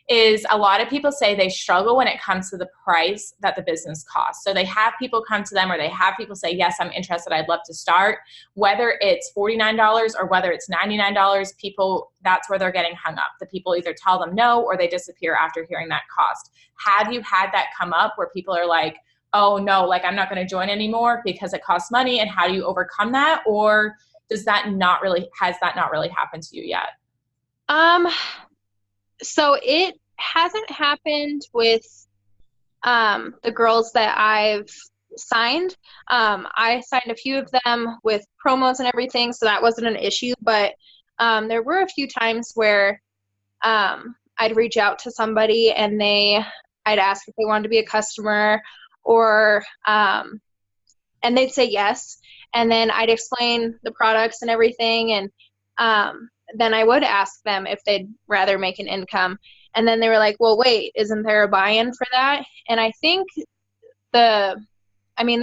is a lot of people say they struggle when it comes to the price that the business costs. So they have people come to them, or they have people say, yes, I'm interested, I'd love to start. Whether it's $49 or whether it's $99, people, that's where they're getting hung up. The people either tell them no, or they disappear after hearing that cost. Have you had that come up where people are like, oh no, like I'm not going to join anymore because it costs money? And how do you overcome that? Or has that not really happened to you yet? So it hasn't happened with the girls that I've signed. I signed a few of them with promos and everything, so that wasn't an issue. But there were a few times where I'd reach out to somebody and I'd ask if they wanted to be a customer, or and they'd say yes, and then I'd explain the products and everything, and then I would ask them if they'd rather make an income, and then they were like, well, wait, isn't there a buy-in for that? And I think there's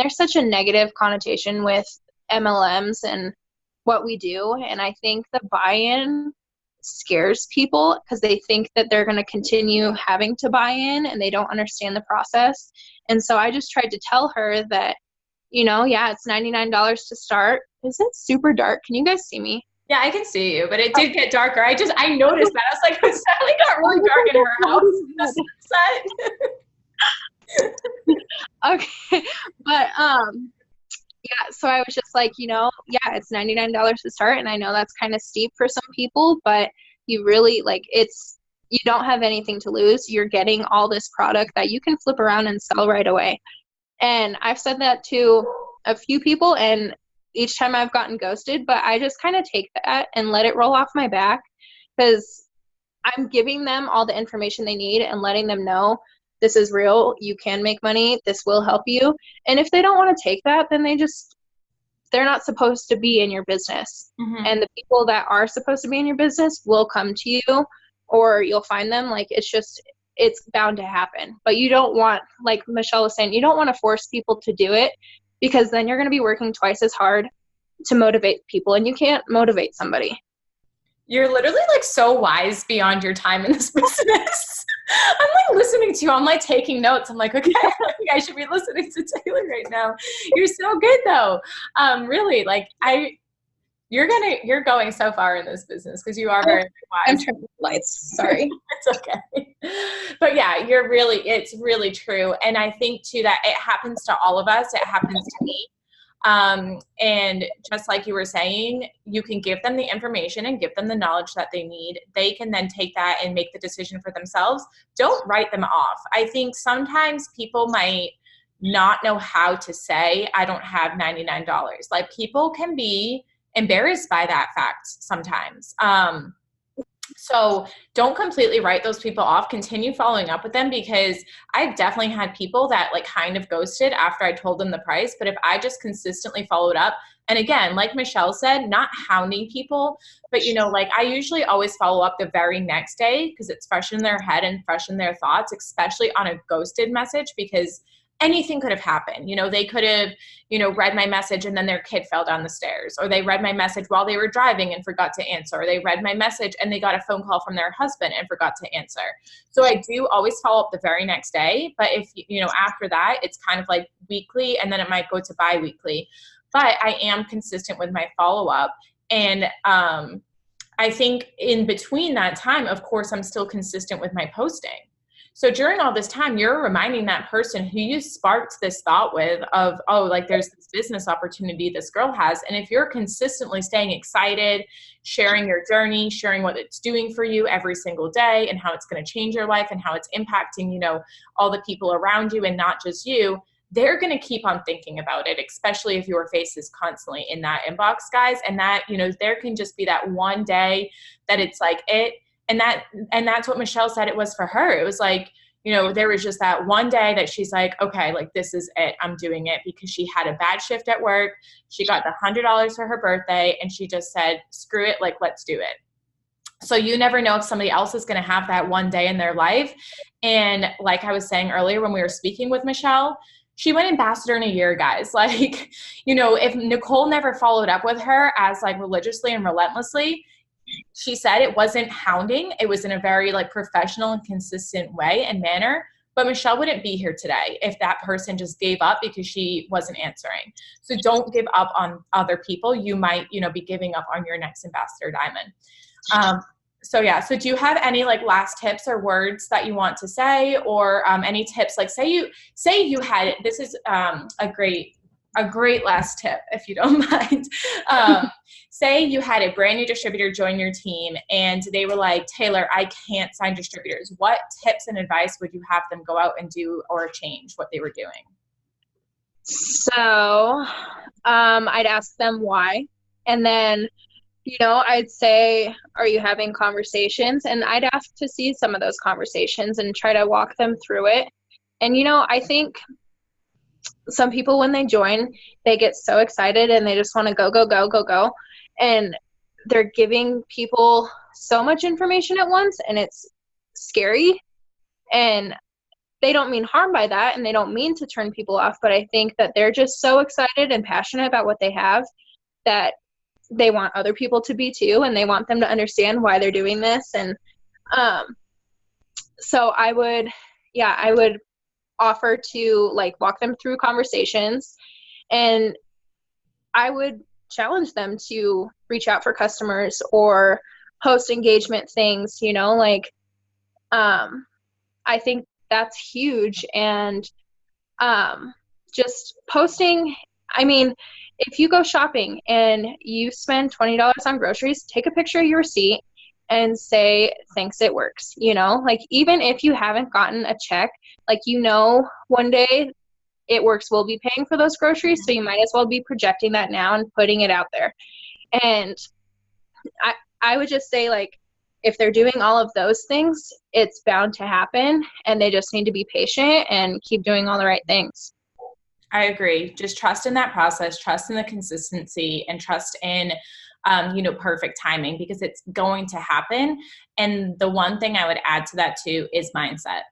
such a negative connotation with MLMs and what we do, and I think the buy-in scares people because they think that they're going to continue having to buy in, and they don't understand the process. And so I just tried to tell her that, yeah, it's $99 to start. Is it super dark? Can you guys see me? Yeah, I can see you, but it did get darker. I noticed that. I was like, it suddenly got really dark in her house. The sunset. Okay. But, yeah, so I was just like, yeah, it's $99 to start. And I know that's kind of steep for some people, but you really you don't have anything to lose. You're getting all this product that you can flip around and sell right away. And I've said that to a few people, and each time I've gotten ghosted, but I just kind of take that and let it roll off my back, because I'm giving them all the information they need and letting them know this is real. You can make money. This will help you. And if they don't want to take that, then they're not supposed to be in your business. Mm-hmm. And the people that are supposed to be in your business will come to you, or you'll find them. It's bound to happen. But you don't want, like Michelle was saying, you don't want to force people to do it, because then you're going to be working twice as hard to motivate people, and you can't motivate somebody. You're literally so wise beyond your time in this business. I'm listening to you. I'm taking notes. I'm like, okay, I think I should be listening to Taylor right now. You're so good though. Really, you're going so far in this business because you are very wise. I'm turning the lights. Sorry. It's okay. But yeah, it's really true. And I think too that it happens to all of us. It happens to me. And just like you were saying, you can give them the information and give them the knowledge that they need. They can then take that and make the decision for themselves. Don't write them off. I think sometimes people might not know how to say, I don't have $99. People can be embarrassed by that fact sometimes. So don't completely write those people off. Continue following up with them, because I've definitely had people that kind of ghosted after I told them the price. But if I just consistently followed up, and again, like Michelle said, not hounding people, but I usually always follow up the very next day, because it's fresh in their head and fresh in their thoughts, especially on a ghosted message, because anything could have happened. They could have, read my message and then their kid fell down the stairs, or they read my message while they were driving and forgot to answer, or they read my message and they got a phone call from their husband and forgot to answer. So I do always follow up the very next day. But if, after that, it's kind of weekly, and then it might go to bi-weekly. But I am consistent with my follow-up. And I think in between that time, of course, I'm still consistent with my posting. So during all this time, you're reminding that person who you sparked this thought with of, there's this business opportunity this girl has. And if you're consistently staying excited, sharing your journey, sharing what it's doing for you every single day and how it's going to change your life and how it's impacting, all the people around you and not just you, they're going to keep on thinking about it, especially if your face is constantly in that inbox, guys. And that, there can just be that one day that it's it. And that's what Michelle said it was for her. It was there was just that one day that she's okay, this is it. I'm doing it, because she had a bad shift at work. She got the $100 for her birthday, and she just said, screw it. Let's do it. So you never know if somebody else is going to have that one day in their life. And like I was saying earlier when we were speaking with Michelle, She went ambassador in a year, guys. Like, you know, if Nicole never followed up with her as like religiously and relentlessly, she said it wasn't hounding. It was in a very like professional and consistent way and manner. But Michelle wouldn't be here today if that person just gave up because she wasn't answering. So don't give up on other people. You might, you know, be giving up on your next ambassador diamond. So yeah, so do you have any like last tips or words that you want to say, or any tips? Like say you had, this is a great last tip, if you don't mind. Say you had a brand new distributor join your team and they were like, Taylor, I can't sign distributors. What tips and advice would you have them go out and do or change what they were doing? So I'd ask them why. And then, you know, I'd say, are you having conversations? And I'd ask to see some of those conversations and try to walk them through it. And, you know, I think some people, when they join, they get so excited and they just want to go, go, go, go, go. And they're giving people so much information at once, and it's scary. And they don't mean harm by that, and they don't mean to turn people off. But I think that they're just so excited and passionate about what they have that they want other people to be too, and they want them to understand why they're doing this. And so I would offer to like walk them through conversations, and I would challenge them to reach out for customers or host engagement things, you know, like I think that's huge. And just posting, I mean, if you go shopping and you spend $20 on groceries, take a picture of your receipt and say, thanks, it works. You know, like even if you haven't gotten a check, like, you know, one day it works, we'll be paying for those groceries. So you might as well be projecting that now and putting it out there. And I would just say, like, if they're doing all of those things, it's bound to happen, and they just need to be patient and keep doing all the right things. I agree. Just trust in that process, trust in the consistency, and trust in, you know, perfect timing, because it's going to happen. And the one thing I would add to that too is mindset.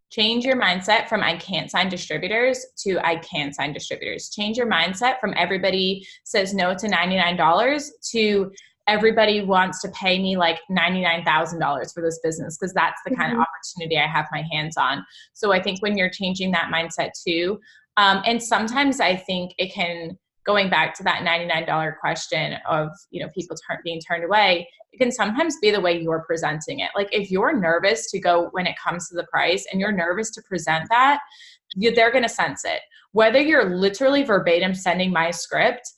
Change your mindset from I can't sign distributors to I can sign distributors. Change your mindset from everybody says no to $99 to everybody wants to pay me like $99,000 for this business, because that's the kind of opportunity I have my hands on. So I think when you're changing that mindset too, and sometimes I think it can, going back to that $99 question of, you know, people being turned away, it can sometimes be the way you're presenting it. Like if you're nervous to go when it comes to the price and you're nervous to present that, they're going to sense it. Whether you're literally verbatim sending my script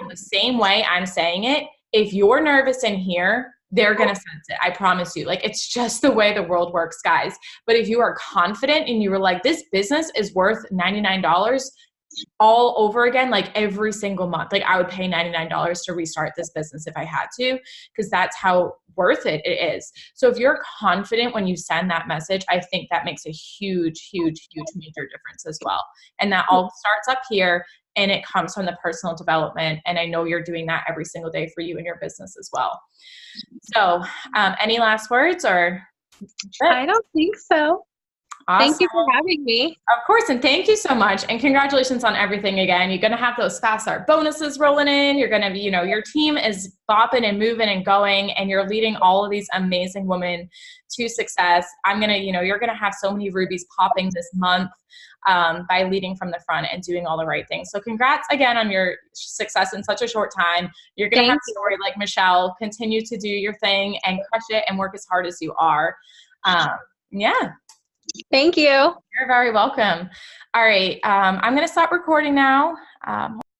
the same way I'm saying it, if you're nervous in here, they're going to sense it. I promise you. Like, it's just the way the world works, guys. But if you are confident and you were like, this business is worth $99 all over again, like every single month, like I would pay $99 to restart this business if I had to, because that's how worth it is. So if you're confident when you send that message, I think that makes a huge, huge, huge major difference as well. And that all starts up here, and it comes from the personal development. And I know you're doing that every single day for you and your business as well. So any last words or? I don't think so. Awesome. Thank you for having me. Of course, and thank you so much. And congratulations on everything again. You're going to have those fast start bonuses rolling in. You're going to be, you know, your team is bopping and moving and going, and you're leading all of these amazing women to success. I'm going to, you know, you're going to have so many rubies popping this month by leading from the front and doing all the right things. So congrats again on your success in such a short time. You're going to have a story like Michelle. Continue to do your thing and crush it and work as hard as you are. Yeah. Thank you. You're very welcome. All right. I'm going to stop recording now.